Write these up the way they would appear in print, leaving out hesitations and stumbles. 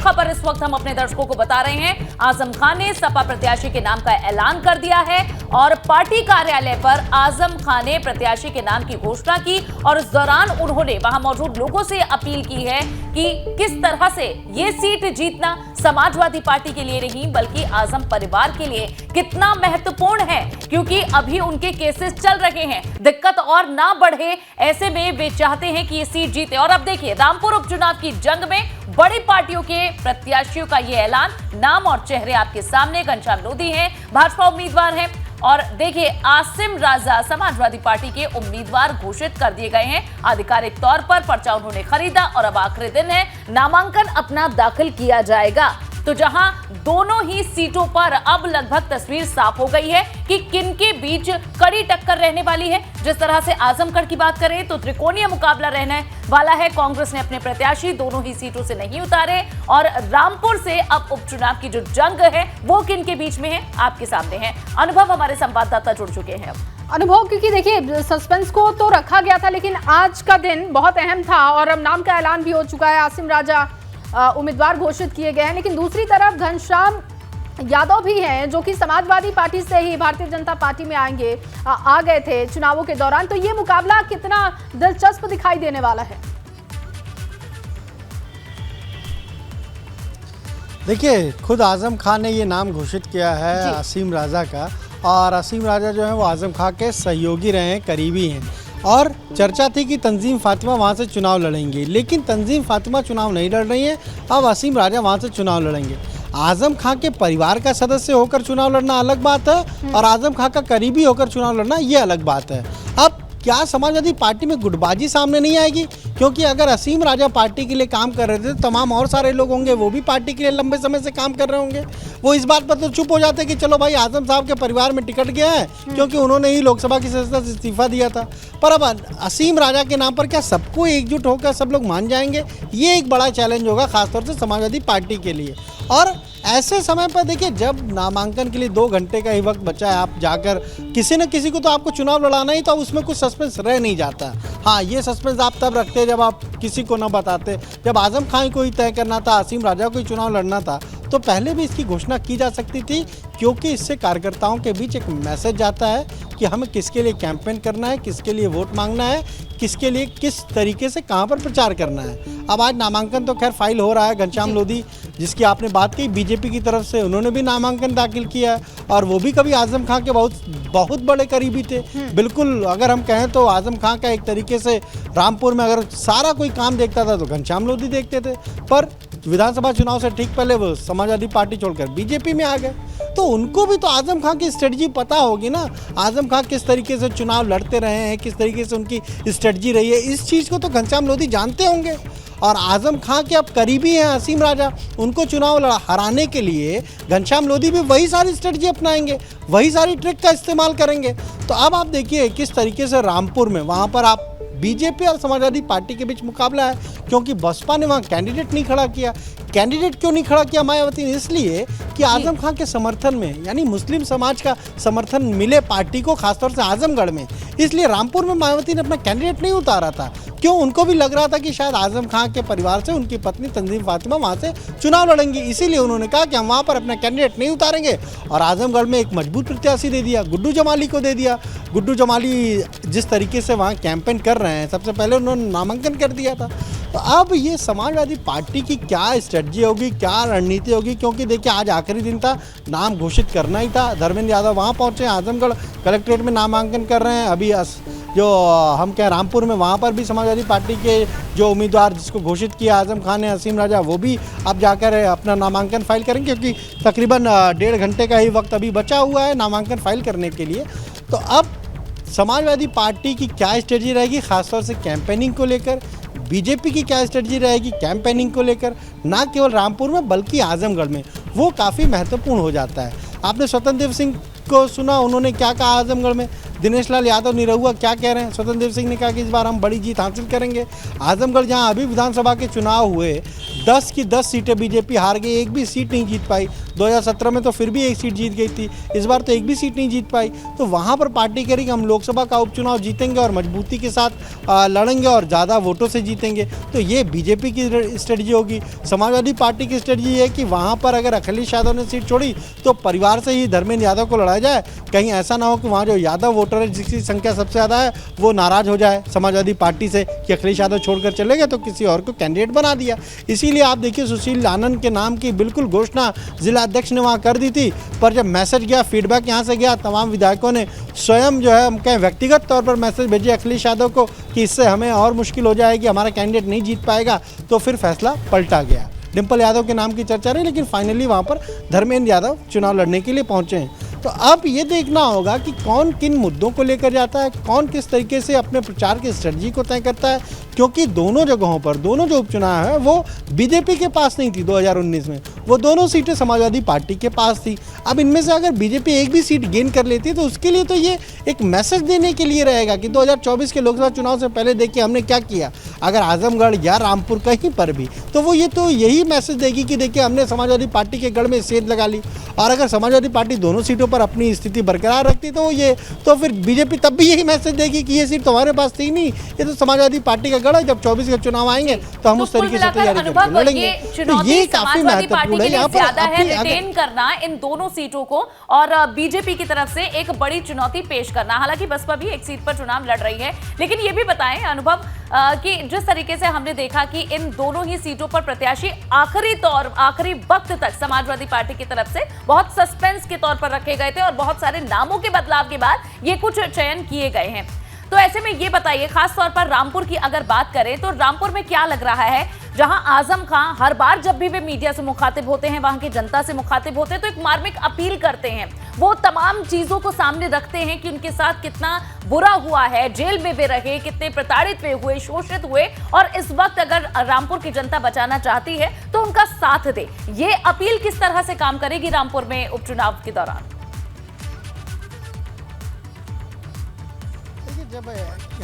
खबर इस वक्त हम अपने दर्शकों को बता रहे हैं। आजम खान ने सपा प्रत्याशी के नाम का ऐलान कर दिया है और पार्टी कार्यालय पर आजम खान ने प्रत्याशी के नाम की घोषणा की और इस दौरान उन्होंने वहां मौजूद लोगों से अपील की है कि किस तरह से ये सीट जीतना समाजवादी पार्टी के लिए नहीं बल्कि आजम परिवार के लिए कितना महत्वपूर्ण है, क्योंकि अभी उनके केसेस चल रहे हैं, दिक्कत और ना बढ़े, ऐसे में वे चाहते हैं कि ये सीट जीते। और अब देखिए रामपुर उपचुनाव की जंग में बड़ी पार्टियों के प्रत्याशियों का ये ऐलान, नाम और चेहरे आपके सामने। घनश्याम लोधी हैं, भाजपा उम्मीदवार हैं, और देखिए आसिम राजा समाजवादी पार्टी के उम्मीदवार घोषित कर दिए गए हैं। आधिकारिक तौर पर पर्चा उन्होंने खरीदा और अब आखिरी दिन है, नामांकन अपना दाखिल किया जाएगा। तो जहां दोनों ही सीटों पर अब लगभग तस्वीर साफ हो गई है कि किनके बीच कड़ी टक्कर रहने वाली है। जिस तरह से आजमगढ़ की बात करें तो त्रिकोणीय मुकाबला रहने वाला है। कांग्रेस ने अपने प्रत्याशी दोनों ही सीटों से नहीं उतारे और रामपुर से अब उपचुनाव की जो जंग है वो किनके बीच में है आपके सामने है। अनुभव हमारे संवाददाता जुड़ चुके हैं। अनुभव, क्योंकि देखिए सस्पेंस को तो रखा गया था लेकिन आज का दिन बहुत अहम था और अब नाम का ऐलान भी हो चुका है। आसिम राजा उम्मीदवार घोषित किए गए हैं, लेकिन दूसरी तरफ घनश्याम यादव भी हैं जो कि समाजवादी पार्टी से ही भारतीय जनता पार्टी में आ गए थे चुनावों के दौरान। तो ये मुकाबला कितना दिलचस्प दिखाई देने वाला है? देखिए खुद आजम खान ने ये नाम घोषित किया है आसिम राजा का, और आसिम राजा जो है वो आजम खान के सहयोगी रहे हैं, करीबी हैं। और चर्चा थी कि तंजीम फातिमा वहाँ से चुनाव लड़ेंगी, लेकिन तंजीम फातिमा चुनाव नहीं लड़ रही है। अब आसिम राजा वहाँ से चुनाव लड़ेंगे। आजम खान के परिवार का सदस्य होकर चुनाव लड़ना अलग बात है और आजम खान का करीबी होकर चुनाव लड़ना ये अलग बात है। अब क्या समाजवादी पार्टी में गुटबाजी सामने नहीं आएगी? क्योंकि अगर आसिम राजा पार्टी के लिए काम कर रहे थे तो तमाम और सारे लोग होंगे वो भी पार्टी के लिए लंबे समय से काम कर रहे होंगे, वो इस बात पर तो चुप हो जाते कि चलो भाई आजम साहब के परिवार में टिकट गया है क्योंकि उन्होंने ही लोकसभा की सदस्यता से इस्तीफा दिया था। पर अब आसिम राजा के नाम पर क्या सबको एकजुट होकर सब लोग मान जाएंगे? ये एक बड़ा चैलेंज होगा खासतौर से समाजवादी पार्टी के लिए। और ऐसे समय पर देखिए जब नामांकन के लिए 2 घंटे का ही वक्त बचा है, आप जाकर किसी न किसी को तो आपको चुनाव लड़ाना ही, तो उसमें कुछ सस्पेंस रह नहीं जाता। हाँ, ये सस्पेंस आप तब रखते जब आप किसी को न बताते। जब आजम खान को ही तय करना था, आसिम राजा को ही चुनाव लड़ना था, तो पहले भी इसकी घोषणा की जा सकती थी, क्योंकि इससे कार्यकर्ताओं के बीच एक मैसेज जाता है कि हमें किसके लिए कैंपेन करना है, किसके लिए वोट मांगना है, किसके लिए किस तरीके से कहाँ पर प्रचार करना है। अब आज नामांकन तो खैर फाइल हो रहा है। घनश्याम लोधी जिसकी आपने बात की बीजेपी की तरफ से, उन्होंने भी नामांकन दाखिल किया है और वो भी कभी आजम खान के बहुत बड़े करीबी थे। बिल्कुल, अगर हम कहें तो आजम खान का एक तरीके से रामपुर में अगर सारा कोई काम देखता था तो घनश्याम लोधी देखते थे, पर विधानसभा चुनाव से ठीक पहले वो समाजवादी पार्टी छोड़कर बीजेपी में आ गए। तो उनको भी तो आजम खान की स्ट्रेटजी पता होगी ना, आजम खान किस तरीके से चुनाव लड़ते रहे हैं, किस तरीके से उनकी स्ट्रेटजी रही है, इस चीज़ को तो घनश्याम लोधी जानते होंगे। और आजम खान के अब करीबी हैं आसिम राजा, उनको चुनाव हराने के लिए घनश्याम लोधी भी वही सारी स्ट्रेटजी अपनाएंगे, वही सारी ट्रिक का इस्तेमाल करेंगे। तो अब आप देखिए किस तरीके से रामपुर में वहाँ पर आप बीजेपी और समाजवादी पार्टी के बीच मुकाबला है, क्योंकि बसपा ने वहाँ कैंडिडेट नहीं खड़ा किया। कैंडिडेट क्यों नहीं खड़ा किया मायावती ने? इसलिए कि आजम खान के समर्थन में, यानी मुस्लिम समाज का समर्थन मिले पार्टी को, खासतौर से आजमगढ़ में। इसलिए रामपुर में मायावती ने अपना कैंडिडेट नहीं उतारा था। क्यों? उनको भी लग रहा था कि शायद आजम खान के परिवार से उनकी पत्नी तंजीम फातिमा वहाँ से चुनाव लड़ेंगी, इसीलिए उन्होंने कहा कि हम वहाँ पर अपना कैंडिडेट नहीं उतारेंगे और आजमगढ़ में एक मजबूत प्रत्याशी दे दिया, गुड्डू जमाली को दे दिया। गुड्डू जमाली जिस तरीके से वहाँ कैंपेन कर रहे हैं, सबसे पहले उन्होंने नामांकन कर दिया था। तो अब ये समाजवादी पार्टी की क्या स्ट्रेटजी होगी, क्या रणनीति होगी? क्योंकि देखिए आज आखिरी दिन था, नाम घोषित करना ही था। धर्मेंद्र यादव वहाँ पहुँचे, आजमगढ़ कलेक्ट्रेट में नामांकन कर रहे हैं। अभी जो हम क्या रामपुर में वहाँ पर भी समाजवादी पार्टी के जो उम्मीदवार जिसको घोषित किया आजम खान ने, आसिम राजा, वो भी अब जाकर अपना नामांकन फाइल करेंगे, क्योंकि तकरीबन 1.5 घंटे का ही वक्त अभी बचा हुआ है नामांकन फाइल करने के लिए। तो अब समाजवादी पार्टी की क्या स्ट्रेटजी रहेगी खासतौर से कैंपेनिंग को लेकर, बीजेपी की क्या स्ट्रेटजी रहेगी कैंपेनिंग को लेकर, ना केवल रामपुर में बल्कि आजमगढ़ में, वो काफ़ी महत्वपूर्ण हो जाता है। आपने स्वतंत्र देव सिंह को सुना, उन्होंने क्या कहा आजमगढ़ में। दिनेश लाल यादव निरहुआ क्या कह रहे हैं? स्वतंत्र देव सिंह ने कहा कि इस बार हम बड़ी जीत हासिल करेंगे। आजमगढ़ जहां अभी विधानसभा के चुनाव हुए 10 की 10 सीटें बीजेपी हार गई, एक भी सीट नहीं जीत पाई। 2017 में तो फिर भी एक सीट जीत गई थी, इस बार तो एक भी सीट नहीं जीत पाई। तो वहाँ पर पार्टी करेगी हम लोकसभा का उपचुनाव जीतेंगे और मजबूती के साथ लड़ेंगे और ज़्यादा वोटों से जीतेंगे। तो ये बीजेपी की स्ट्रेटजी होगी। समाजवादी पार्टी की स्ट्रेटजी है कि वहाँ पर अगर अखिलेश यादव ने सीट छोड़ी तो परिवार से ही धर्मेंद्र यादव को लड़ाया जाए, कहीं ऐसा ना हो कि वहाँ जो यादव वोटर है जिसकी संख्या सबसे ज़्यादा है वो नाराज़ हो जाए समाजवादी पार्टी से कि अखिलेश यादव छोड़कर चले गए तो किसी और को कैंडिडेट बना दिया। इसीलिए आप देखिए सुशील आनंद के नाम की बिल्कुल घोषणा जिला अध्यक्ष ने वहाँ कर दी थी, पर जब मैसेज गया, फीडबैक यहाँ से गया, तमाम विधायकों ने स्वयं जो है हम कहें व्यक्तिगत तौर पर मैसेज भेजे अखिलेश यादव को कि इससे हमें और मुश्किल हो जाएगी, हमारा कैंडिडेट नहीं जीत पाएगा, तो फिर फैसला पलटा गया। डिम्पल यादव के नाम की चर्चा रही, लेकिन फाइनली वहाँ पर धर्मेंद्र यादव चुनाव लड़ने के लिए पहुँचे हैं। तो अब ये देखना होगा कि कौन किन मुद्दों को लेकर जाता है, कौन किस तरीके से अपने प्रचार की स्ट्रेटजी को तय करता है, क्योंकि दोनों जगहों पर दोनों जो उपचुनाव है वो बीजेपी के पास नहीं थी 2019 में, वो दोनों सीटें समाजवादी पार्टी के पास थी। अब इनमें से अगर बीजेपी एक भी सीट गेन कर लेती है तो उसके लिए तो ये एक मैसेज देने के लिए रहेगा कि 2024 के लोकसभा चुनाव से पहले देखिए हमने क्या किया। अगर आजमगढ़ या रामपुर कहीं पर भी तो वो यही मैसेज देगी कि देखिए हमने समाजवादी पार्टी के गढ़ में सेंध लगा ली। और अगर समाजवादी पार्टी दोनों सीटों पर अपनी स्थिति बरकरार रखती तो फिर बीजेपी तब भी यही मैसेज देगी कि ये सीट तुम्हारे पास थी नहीं, ये तो समाजवादी पार्टी का गढ़ है, जब 24 के चुनाव आएंगे तो हम उस तरीके से तैयारी करके लड़ेंगे। तो ये काफी महत्वपूर्ण है यहाँ पर रिटेन करना इन दोनों सीटों को और बीजेपी की तरफ से एक बड़ी चुनौती पेश करना। हालांकि बसपा भी एक सीट पर चुनाव लड़ रही है, लेकिन ये भी बताएं अनुभव कि जिस तरीके से हमने देखा कि इन दोनों ही सीटों पर प्रत्याशी आखिरी वक्त तक समाजवादी पार्टी की तरफ से बहुत सस्पेंस के तौर पर रखे गए थे और बहुत सारे नामों के बदलाव के बाद ये कुछ चयन किए गए हैं। तो ऐसे में ये बताइए, खास तौर पर रामपुर की अगर बात करें तो रामपुर में क्या लग रहा है, जहां आजम खान हर बार जब भी वे मीडिया से मुखातिब होते हैं, वहां की जनता से मुखातिब होते हैं, तो एक मार्मिक अपील करते हैं। वो तमाम चीजों को सामने रखते हैं कि उनके साथ कितना बुरा हुआ है, जेल में वे रहे, कितने प्रताड़ित वे हुए, शोषित हुए, और इस वक्त अगर रामपुर की जनता बचाना चाहती है तो उनका साथ दे। ये अपील किस तरह से काम करेगी रामपुर में उपचुनाव के दौरान? जब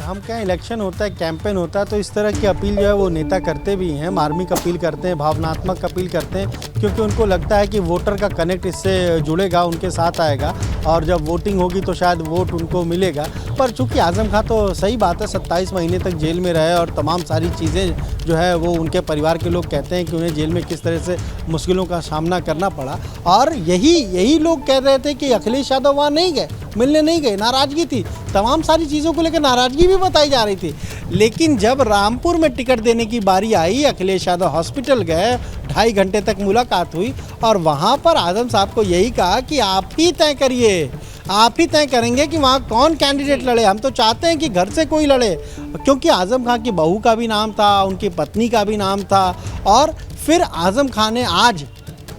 हम कहें इलेक्शन होता है, कैंपेन होता है, तो इस तरह की अपील जो है वो नेता करते भी हैं, मार्मिक अपील करते हैं, भावनात्मक अपील करते हैं, क्योंकि उनको लगता है कि वोटर का कनेक्ट इससे जुड़ेगा, उनके साथ आएगा और जब वोटिंग होगी तो शायद वोट उनको मिलेगा। पर चूंकि आजम खान तो सही बात है 27 महीने तक जेल में रहे और तमाम सारी चीज़ें जो है वो उनके परिवार के लोग कहते हैं कि उन्हें जेल में किस तरह से मुश्किलों का सामना करना पड़ा, और यही लोग कह रहे थे कि अखिलेश यादव वहाँ नहीं गए, मिलने नहीं गए, नाराज़गी थी, तमाम सारी चीज़ों को लेकर नाराज़गी भी बताई जा रही थी। लेकिन जब रामपुर में टिकट देने की बारी आई, अखिलेश यादव हॉस्पिटल गए, 2.5 घंटे तक मुलाकात हुई और वहाँ पर आजम साहब को यही कहा कि आप ही तय करिए, आप ही तय करेंगे कि वहाँ कौन कैंडिडेट लड़े, हम तो चाहते हैं कि घर से कोई लड़े, क्योंकि आजम खान की बहू का भी नाम था, उनकी पत्नी का भी नाम था। और फिर आजम खान ने आज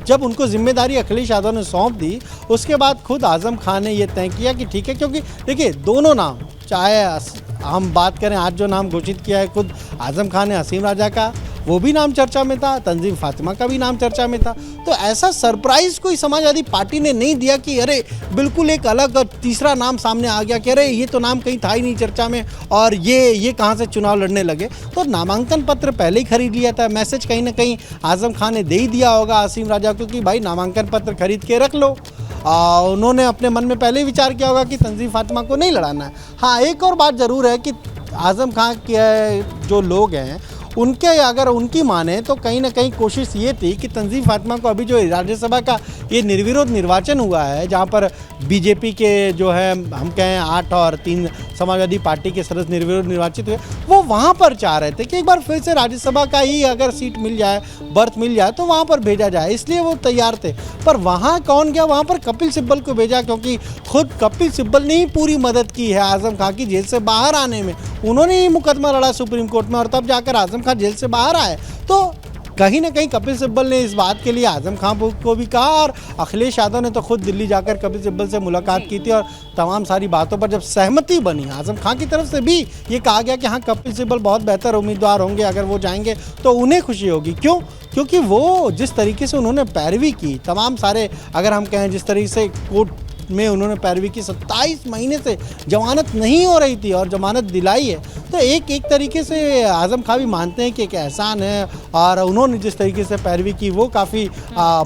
जब उनको जिम्मेदारी अखिलेश यादव ने सौंप दी, उसके बाद खुद आजम खान ने ये तय किया कि ठीक है, क्योंकि देखिए दोनों नाम, चाहे हम बात करें आज जो नाम घोषित किया है खुद आजम खान ने असीम राजा का, वो भी नाम चर्चा में था, तंजीम फातिमा का भी नाम चर्चा में था। तो ऐसा सरप्राइज कोई समाजवादी पार्टी ने नहीं दिया कि अरे बिल्कुल एक अलग तीसरा नाम सामने आ गया कि अरे ये तो नाम कहीं था ही नहीं चर्चा में और ये कहाँ से चुनाव लड़ने लगे। तो नामांकन पत्र पहले ही खरीद लिया था, मैसेज कहीं ना कहीं आजम खान ने दे ही दिया होगा असीम राजा को कि भाई नामांकन पत्र खरीद के रख लो। उन्होंने अपने मन में पहले ही विचार किया होगा कि तंजीम फातिमा को नहीं लड़ाना है। हाँ, एक और बात ज़रूर है कि आजम खान के जो लोग हैं उनके अगर उनकी माने तो कहीं ना कहीं कोशिश ये थी कि तंजीम फातिमा को अभी जो राज्यसभा का ये निर्विरोध निर्वाचन हुआ है, जहाँ पर बीजेपी के जो है हम कहें 8 और 3 समाजवादी पार्टी के सदस्य निर्विरोध निर्वाचित हुए, वो वहाँ पर चाह रहे थे कि एक बार फिर से राज्यसभा का ही अगर सीट मिल जाए, बर्थ मिल जाए तो वहाँ पर भेजा जाए, इसलिए वो तैयार थे। पर वहाँ कौन गया, वहाँ पर कपिल सिब्बल को भेजा, क्योंकि खुद कपिल सिब्बल ने ही पूरी मदद की है आजम खान की जेल से बाहर आने में। उन्होंने ही मुकदमा लड़ा सुप्रीम कोर्ट में और तब जाकर आजम खान जेल से बाहर आए। तो कहीं ना कहीं कपिल सिब्बल ने इस बात के लिए आजम खान को भी कहा, और अखिलेश यादव ने तो खुद दिल्ली जाकर कपिल सिब्बल से मुलाकात की थी और तमाम सारी बातों पर जब सहमति बनी, आजम खान की तरफ से भी ये कहा गया कि हाँ कपिल सिब्बल बहुत बेहतर उम्मीदवार होंगे, अगर वो जाएंगे तो उन्हें खुशी होगी। क्यों? क्योंकि वो जिस तरीके से उन्होंने पैरवी की, तमाम सारे अगर हम कहें जिस तरीके से कोर्ट में उन्होंने पैरवी की, 27 महीने से जमानत नहीं हो रही थी और जमानत दिलाई है। तो एक तरीके से आज़म खां भी मानते हैं कि एक एहसान है और उन्होंने जिस तरीके से पैरवी की वो काफ़ी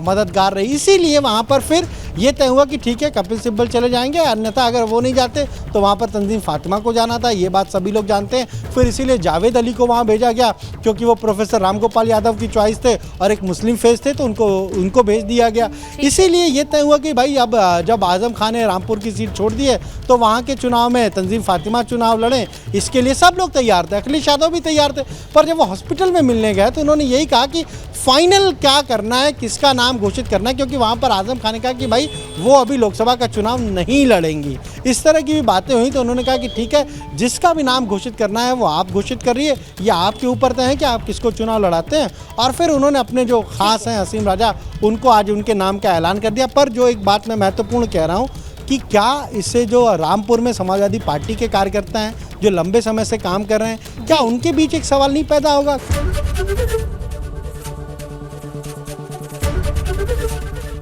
मददगार रही। इसीलिए वहाँ पर फिर ये तय हुआ कि ठीक है कपिल सिब्बल चले जाएंगे, अन्यथा अगर वो नहीं जाते तो वहाँ पर तंजीम फातिमा को जाना था, ये बात सभी लोग जानते हैं। फिर इसीलिए जावेद अली को वहाँ भेजा गया क्योंकि वो प्रोफेसर रामगोपाल यादव की चॉइस थे और एक मुस्लिम फेस थे, तो उनको भेज दिया गया। इसीलिए ये तय हुआ कि भाई अब जब आज़म खान ने रामपुर की सीट छोड़ दी है तो वहाँ के चुनाव में तंजीम फातिमा चुनाव लड़ें, इसके लिए सब लोग तैयार थे, अखिलेश यादव भी तैयार थे। पर जब वो हॉस्पिटल में मिलने गए तो उन्होंने यही कहा कि फाइनल क्या करना है, किसका नाम घोषित करना है, क्योंकि वहाँ पर आज़म खान ने कहा कि भाई वो अभी लोकसभा का चुनाव नहीं लड़ेंगी। इस तरह की भी बातें हुई तो उन्होंने कहा कि ठीक है, जिसका भी नाम घोषित करना है वो आप घोषित करिए, या आपके ऊपर तय है कि आप किसको चुनाव लड़ाते हैं। और फिर उन्होंने अपने जो खास हैं हसीम राजा, उनको आज उनके नाम का ऐलान कर दिया। पर जो एक बात मैं महत्वपूर्ण कह रहा हूँ कि क्या इससे जो रामपुर में समाजवादी पार्टी के कार्यकर्ता हैं जो लंबे समय से काम कर रहे हैं, क्या उनके बीच एक सवाल नहीं पैदा होगा?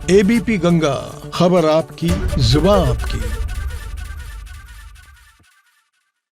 एबीपी गंगा, खबर आपकी, जुबान आपकी।